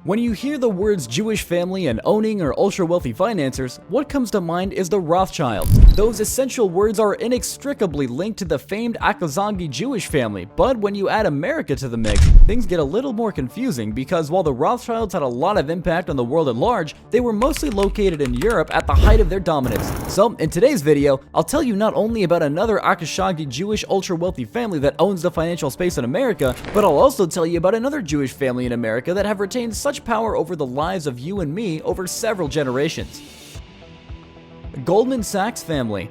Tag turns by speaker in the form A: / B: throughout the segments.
A: When you hear the words Jewish family and owning or ultra-wealthy financiers, what comes to mind is the Rothschilds. Those essential words are inextricably linked to the famed Ashkenazi Jewish family, but when you add America to the mix, things get a little more confusing because while the Rothschilds had a lot of impact on the world at large, they were mostly located in Europe at the height of their dominance. So, in today's video, I'll tell you not only about another Ashkenazi Jewish ultra-wealthy family that owns the financial space in America, but I'll also tell you about another Jewish family in America that have retained such power over the lives of you and me over several generations. Goldman Sachs family.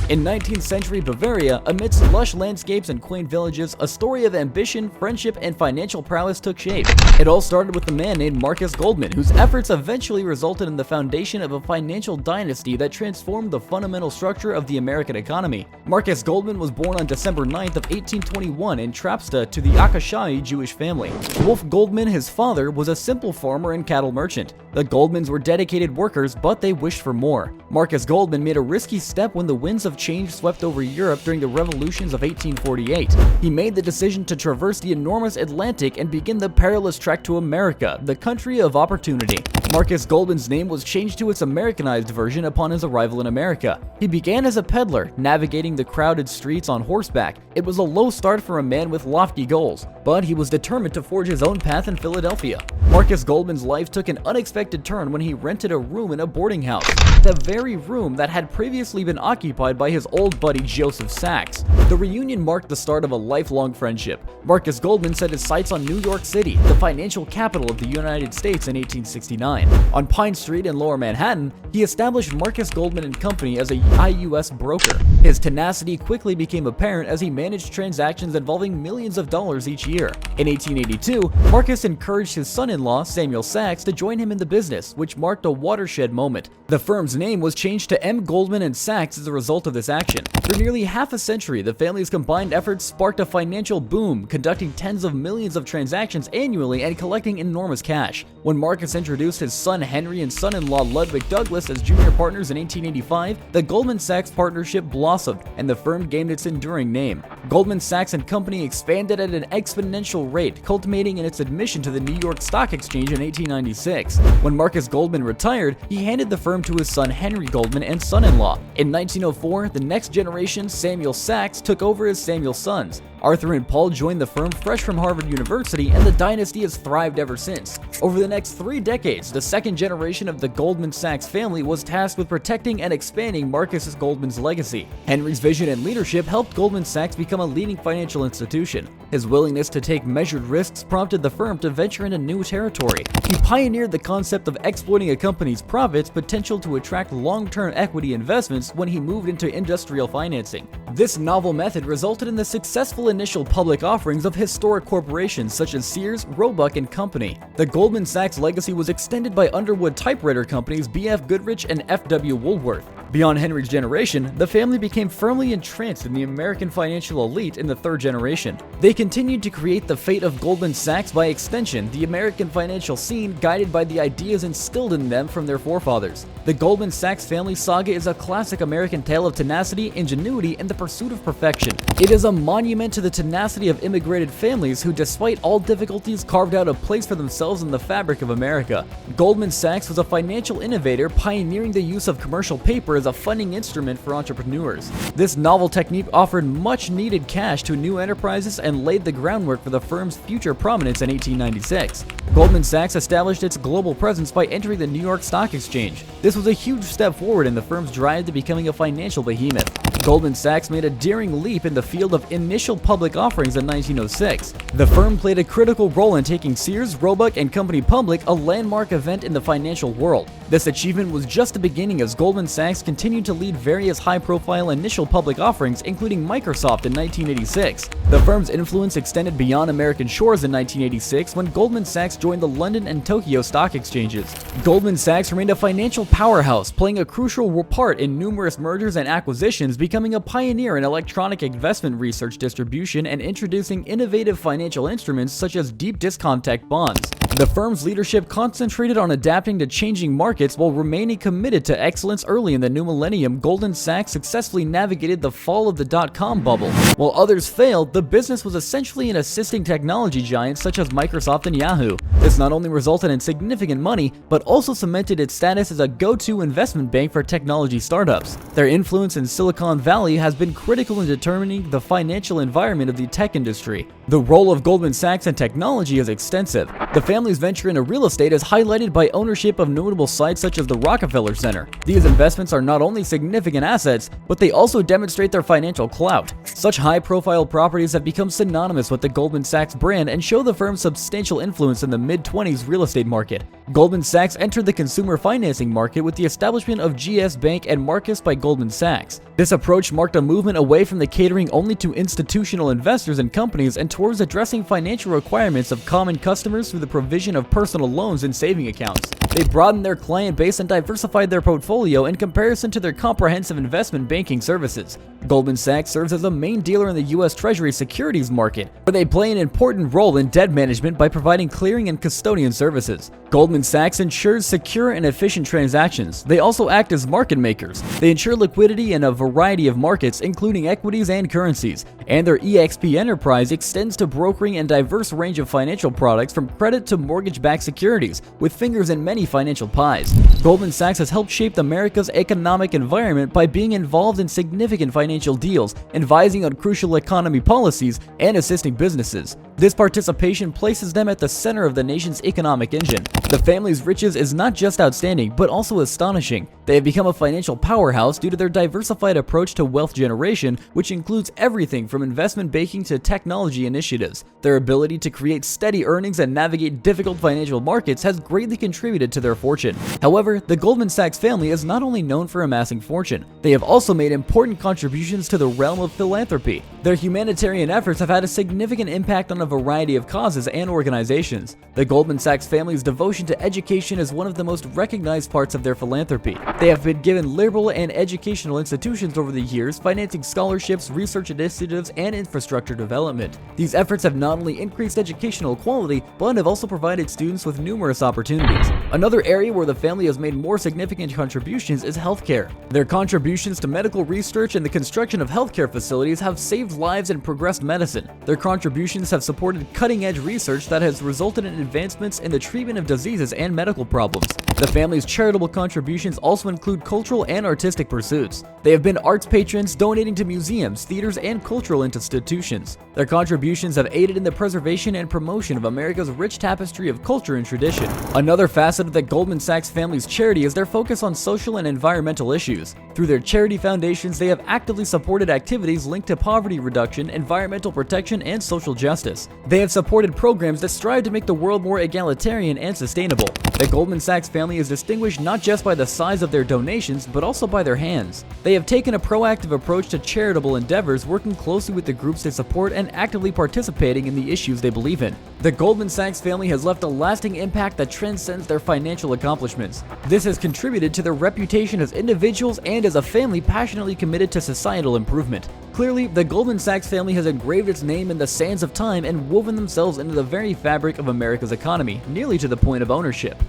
A: In 19th century Bavaria, amidst lush landscapes and quaint villages, a story of ambition, friendship, and financial prowess took shape. It all started with a man named Marcus Goldman, whose efforts eventually resulted in the foundation of a financial dynasty that transformed the fundamental structure of the American economy. Marcus Goldman was born on December 9th of 1821 in Trapsta to the Ashkenazi Jewish family. Wolf Goldman, his father, was a simple farmer and cattle merchant. The Goldmans were dedicated workers, but they wished for more. Marcus Goldman made a risky step when the winds of change swept over Europe during the revolutions of 1848. He made the decision to traverse the enormous Atlantic and begin the perilous trek to America, the country of opportunity. Marcus Goldman's name was changed to its Americanized version upon his arrival in America. He began as a peddler, navigating the crowded streets on horseback. It was a low start for a man with lofty goals, but he was determined to forge his own path in Philadelphia. Marcus Goldman's life took an unexpected turn when he rented a room in a boarding house, the very room that had previously been occupied by his old buddy Joseph Sachs. The reunion marked the start of a lifelong friendship. Marcus Goldman set his sights on New York City, the financial capital of the United States, in 1869. On Pine Street in Lower Manhattan, he established Marcus Goldman & Company as a IUS broker. His tenacity quickly became apparent as he managed transactions involving millions of dollars each year. In 1882, Marcus encouraged his son-in-law, Samuel Sachs, to join him in the business, which marked a watershed moment. The firm's name was changed to M. Goldman & Sachs as a result of this action. For nearly half a century, the family's combined efforts sparked a financial boom, conducting tens of millions of transactions annually and collecting enormous cash. When Marcus introduced his son Henry and son-in-law Ludwig Douglas as junior partners in 1885, the Goldman Sachs partnership blossomed, and the firm gained its enduring name. Goldman Sachs & Company expanded at an exponential rate, culminating in its admission to the New York Stock Exchange in 1896. When Marcus Goldman retired, he handed the firm to his son Henry Goldman and son-in-law. In 1904, the next generation, Samuel Sachs, took over as Samuel's sons. Arthur and Paul joined the firm fresh from Harvard University, and the dynasty has thrived ever since. Over the next 3 decades, the second generation of the Goldman Sachs family was tasked with protecting and expanding Marcus Goldman's legacy. Henry's vision and leadership helped Goldman Sachs become a leading financial institution. His willingness to take measured risks prompted the firm to venture into new territory. He pioneered the concept of exploiting a company's profits potential to attract long-term equity investments when he moved into industrial financing. This novel method resulted in the successful initial public offerings of historic corporations such as Sears, Roebuck & Company. The Goldman Sachs legacy was extended by Underwood typewriter companies B.F. Goodrich and F.W. Woolworth. Beyond Henry's generation, the family became firmly entrenched in the American financial elite in the third generation. They continued to create the fate of Goldman Sachs by extension, the American financial scene, guided by the ideas instilled in them from their forefathers. The Goldman Sachs family saga is a classic American tale of tenacity, ingenuity, and the pursuit of perfection. It is a monument to the tenacity of immigrated families who, despite all difficulties, carved out a place for themselves in the fabric of America. Goldman Sachs was a financial innovator, pioneering the use of commercial paper as a funding instrument for entrepreneurs. This novel technique offered much needed cash to new enterprises and laid the groundwork for the firm's future prominence in 1896. Goldman Sachs established its global presence by entering the New York Stock Exchange. This was a huge step forward in the firm's drive to becoming a financial behemoth. Goldman Sachs made a daring leap in the field of initial public offerings in 1906. The firm played a critical role in taking Sears, Roebuck & Company public, a landmark event in the financial world. This achievement was just the beginning as Goldman Sachs continued to lead various high-profile initial public offerings, including Microsoft in 1986. The firm's influence extended beyond American shores in 1986 when Goldman Sachs joined the London and Tokyo stock exchanges. Goldman Sachs remained a financial powerhouse, playing a crucial part in numerous mergers and acquisitions, becoming a pioneer in electronic investment research distribution and introducing innovative financial instruments such as deep discount bonds. The firm's leadership concentrated on adapting to changing markets while remaining committed to excellence. Early in the new millennium, Goldman Sachs successfully navigated the fall of the dot-com bubble. While others failed, the business was essentially an assisting technology giant such as Microsoft and Yahoo. This not only resulted in significant money, but also cemented its status as a go-to investment bank for technology startups. Their influence in Silicon Valley has been critical in determining the financial environment of the tech industry. The role of Goldman Sachs in technology is extensive. The family's venture into real estate is highlighted by ownership of notable sites such as the Rockefeller Center. These investments are not only significant assets, but they also demonstrate their financial clout. Such high-profile properties have become synonymous with the Goldman Sachs brand and show the firm's substantial influence in the mid-20s real estate market. Goldman Sachs entered the consumer financing market with the establishment of GS Bank and Marcus by Goldman Sachs. This approach marked a movement away from the catering only to institutional investors and companies and towards addressing financial requirements of common customers through the provision of personal loans and saving accounts. They broadened their client base and diversified their portfolio in comparison to their comprehensive investment banking services. Goldman Sachs serves as a main dealer in the U.S. Treasury securities market, where they play an important role in debt management by providing clearing and custodian services. Goldman Sachs ensures secure and efficient transactions. They also act as market makers. They ensure liquidity in a variety of markets, including equities and currencies. And their EXP enterprise extends to brokering a diverse range of financial products from credit to mortgage-backed securities, with fingers in many financial pies. Goldman Sachs has helped shape America's economic environment by being involved in significant financial deals, advising on crucial economy policies, and assisting businesses. This participation places them at the center of the nation's economic engine. The family's riches is not just outstanding, but also astonishing. They have become a financial powerhouse due to their diversified approach to wealth generation, which includes everything from investment banking to technology initiatives. Their ability to create steady earnings and navigate difficult financial markets has greatly contributed to their fortune. However, the Goldman Sachs family is not only known for amassing fortune, they have also made important contributions to the realm of philanthropy. Their humanitarian efforts have had a significant impact on a variety of causes and organizations. The Goldman Sachs family's devotion to education is one of the most recognized parts of their philanthropy. They have been given liberal and educational institutions over the years, financing scholarships, research initiatives, and infrastructure development. These efforts have not only increased educational quality, but have also provided students with numerous opportunities. Another area where the family has made more significant contributions is healthcare. Their contributions to medical research and the construction of healthcare facilities have saved lives and progressed medicine. Their contributions have supported cutting-edge research that has resulted in advancements in the treatment of diseases and medical problems. The family's charitable contributions also include cultural and artistic pursuits. They have been arts patrons, donating to museums, theaters, and cultural institutions. Their contributions have aided in the preservation and promotion of America's rich tapestry of culture and tradition. Another facet of the Goldman Sachs family's charity is their focus on social and environmental issues. Through their charity foundations, they have actively supported activities linked to poverty reduction, environmental protection, and social justice. They have supported programs that strive to make the world more egalitarian and sustainable. The Goldman Sachs family is distinguished not just by the size of their donations, but also by their hands. They have taken a proactive approach to charitable endeavors, working closely with the groups they support and actively participating in the issues they believe in. The Goldman Sachs family has left a lasting impact that transcends their financial accomplishments. This has contributed to their reputation as individuals and as a family passionately committed to societal improvement. Clearly, the Goldman Sachs family has engraved its name in the sands of time and woven themselves into the very fabric of America's economy, nearly to the point of ownership.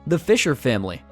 A: The Fisher family.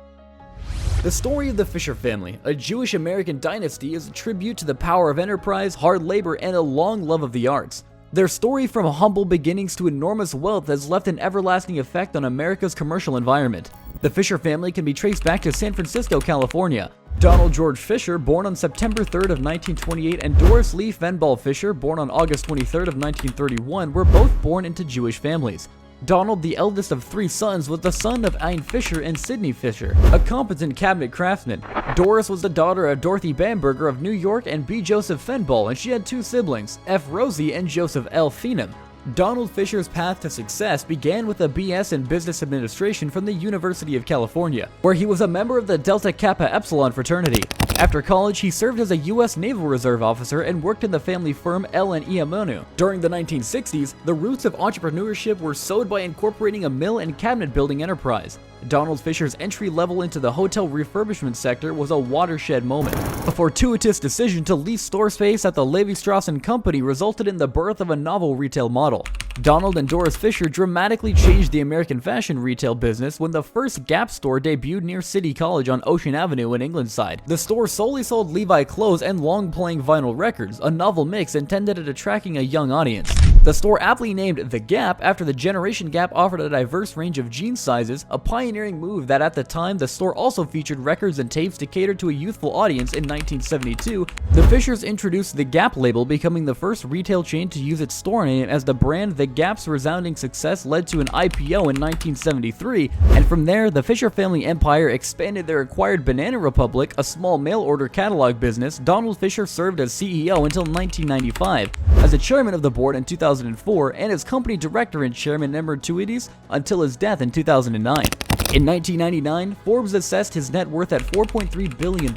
A: The story of the Fisher family, a Jewish-American dynasty, is a tribute to the power of enterprise, hard labor, and a long love of the arts. Their story from humble beginnings to enormous wealth has left an everlasting effect on America's commercial environment. The Fisher family can be traced back to San Francisco, California. Donald George Fisher, born on September 3rd of 1928, and Doris Lee Fenball Fisher, born on August 23rd of 1931, were both born into Jewish families. Donald, the eldest of three sons, was the son of Ein Fisher and Sidney Fisher, a competent cabinet craftsman. Doris was the daughter of Dorothy Bamberger of New York and B. Joseph Fenball, and she had two siblings, F. Rosie and Joseph L. Phenom. Donald Fisher's path to success began with a BS in Business Administration from the University of California, where he was a member of the Delta Kappa Epsilon fraternity. After college, he served as a U.S. Naval Reserve officer and worked in the family firm L&E Amonu. During the 1960s, the roots of entrepreneurship were sowed by incorporating a mill and cabinet building enterprise. Donald Fisher's entry level into the hotel refurbishment sector was a watershed moment. A fortuitous decision to lease store space at the Levi Strauss & Company resulted in the birth of a novel retail model. Donald and Doris Fisher dramatically changed the American fashion retail business when the first Gap store debuted near City College on Ocean Avenue in Ingleside. The store solely sold Levi clothes and long-playing vinyl records, a novel mix intended at attracting a young audience. The store, aptly named The Gap after the generation gap, offered a diverse range of jean sizes, a pioneering move that at the time the store also featured records and tapes to cater to a youthful audience. In 1972, the Fishers introduced the Gap label, becoming the first retail chain to use its store name as the brand. The Gap's resounding success led to an IPO in 1973, and from there, the Fisher family empire expanded. Their acquired Banana Republic, a small mail-order catalog business. Donald Fisher served as CEO until 1995, as the chairman of the board in 2004, and as company director and chairman emeritus until his death in 2009. In 1999, Forbes assessed his net worth at $4.3 billion.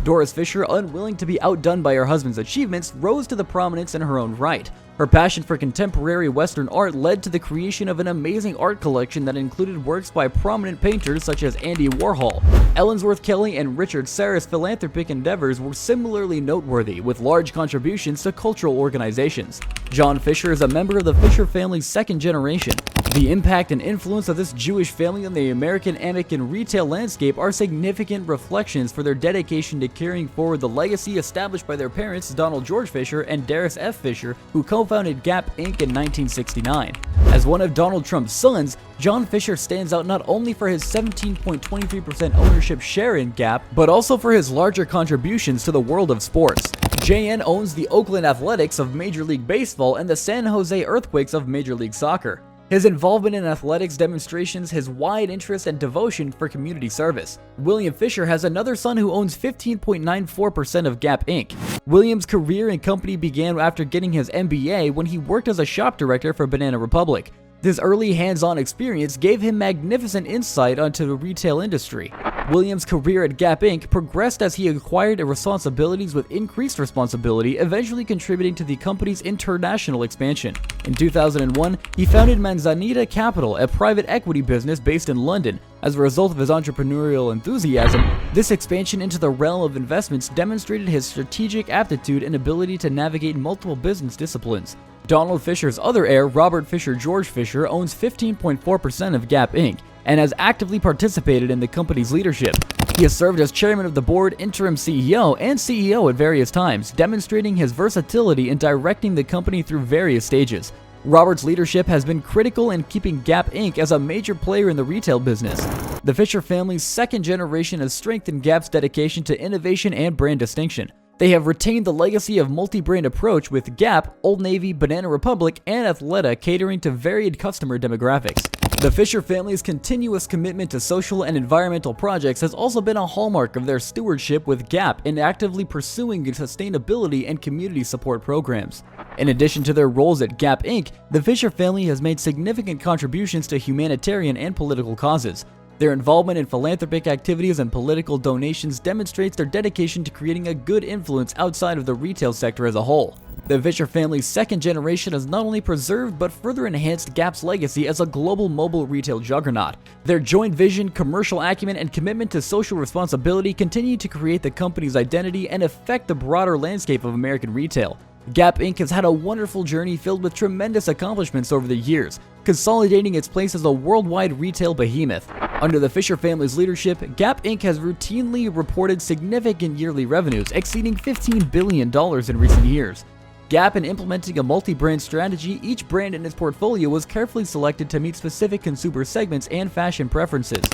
A: Doris Fisher, unwilling to be outdone by her husband's achievements, rose to the prominence in her own right. Her passion for contemporary Western art led to the creation of an amazing art collection that included works by prominent painters such as Andy Warhol. Ellsworth Kelly and Richard Serra's philanthropic endeavors were similarly noteworthy, with large contributions to cultural organizations. John Fisher is a member of the Fisher family's second generation. The impact and influence of this Jewish family on the American American retail landscape are significant reflections for their dedication to carrying forward the legacy established by their parents, Donald George Fisher and Doris F. Fisher, who co-founded Gap Inc. in 1969. As one of Donald Trump's sons, John Fisher stands out not only for his 17.23% ownership share in Gap, but also for his larger contributions to the world of sports. JN owns the Oakland Athletics of Major League Baseball and the San Jose Earthquakes of Major League Soccer. His involvement in athletics demonstrates his wide interest and devotion for community service. William Fisher has another son who owns 15.94% of Gap Inc. William's career in company began after getting his MBA when he worked as a shop director for Banana Republic. This early hands-on experience gave him magnificent insight onto the retail industry. Williams' career at Gap Inc. progressed as he acquired responsibilities with increased responsibility, eventually contributing to the company's international expansion. In 2001, he founded Manzanita Capital, a private equity business based in London. As a result of his entrepreneurial enthusiasm, this expansion into the realm of investments demonstrated his strategic aptitude and ability to navigate multiple business disciplines. Donald Fisher's other heir, Robert Fisher George Fisher, owns 15.4% of Gap Inc. and has actively participated in the company's leadership. He has served as chairman of the board, interim CEO, and CEO at various times, demonstrating his versatility in directing the company through various stages. Robert's leadership has been critical in keeping Gap Inc. as a major player in the retail business. The Fisher family's second generation has strengthened Gap's dedication to innovation and brand distinction. They have retained the legacy of multi-brand approach with Gap, Old Navy, Banana Republic, and Athleta catering to varied customer demographics. The Fisher family's continuous commitment to social and environmental projects has also been a hallmark of their stewardship with Gap in actively pursuing sustainability and community support programs. In addition to their roles at Gap Inc., the Fisher family has made significant contributions to humanitarian and political causes. Their involvement in philanthropic activities and political donations demonstrates their dedication to creating a good influence outside of the retail sector as a whole. The Fisher family's second generation has not only preserved but further enhanced Gap's legacy as a global mobile retail juggernaut. Their joint vision, commercial acumen, and commitment to social responsibility continue to create the company's identity and affect the broader landscape of American retail. Gap Inc. has had a wonderful journey filled with tremendous accomplishments over the years, consolidating its place as a worldwide retail behemoth. Under the Fisher family's leadership, Gap Inc. has routinely reported significant yearly revenues exceeding $15 billion in recent years. Gap, in implementing a multi-brand strategy, each brand in its portfolio was carefully selected to meet specific consumer segments and fashion preferences.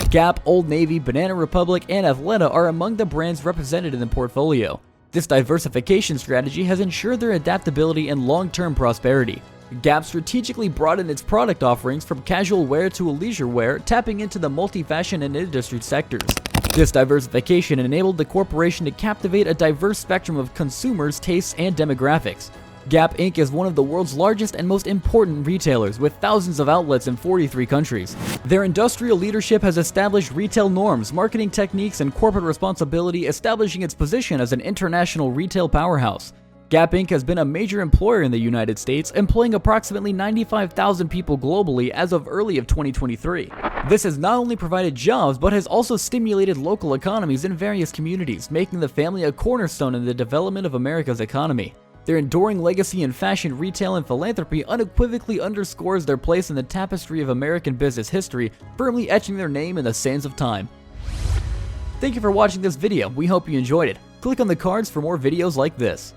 A: Gap, Old Navy, Banana Republic, and Athleta are among the brands represented in the portfolio. This diversification strategy has ensured their adaptability and long-term prosperity. Gap strategically broadened its product offerings from casual wear to leisure wear, tapping into the multi-fashion and industry sectors. This diversification enabled the corporation to captivate a diverse spectrum of consumers' tastes and demographics. Gap Inc. is one of the world's largest and most important retailers, with thousands of outlets in 43 countries. Their industrial leadership has established retail norms, marketing techniques, and corporate responsibility, establishing its position as an international retail powerhouse. Gap Inc. has been a major employer in the United States, employing approximately 95,000 people globally as of early of 2023. This has not only provided jobs, but has also stimulated local economies in various communities, making the family a cornerstone in the development of America's economy. Their enduring legacy in fashion, retail, and philanthropy unequivocally underscores their place in the tapestry of American business history, firmly etching their name in the sands of time. Thank you for watching this video. We hope you enjoyed it. Click on the cards for more videos like this.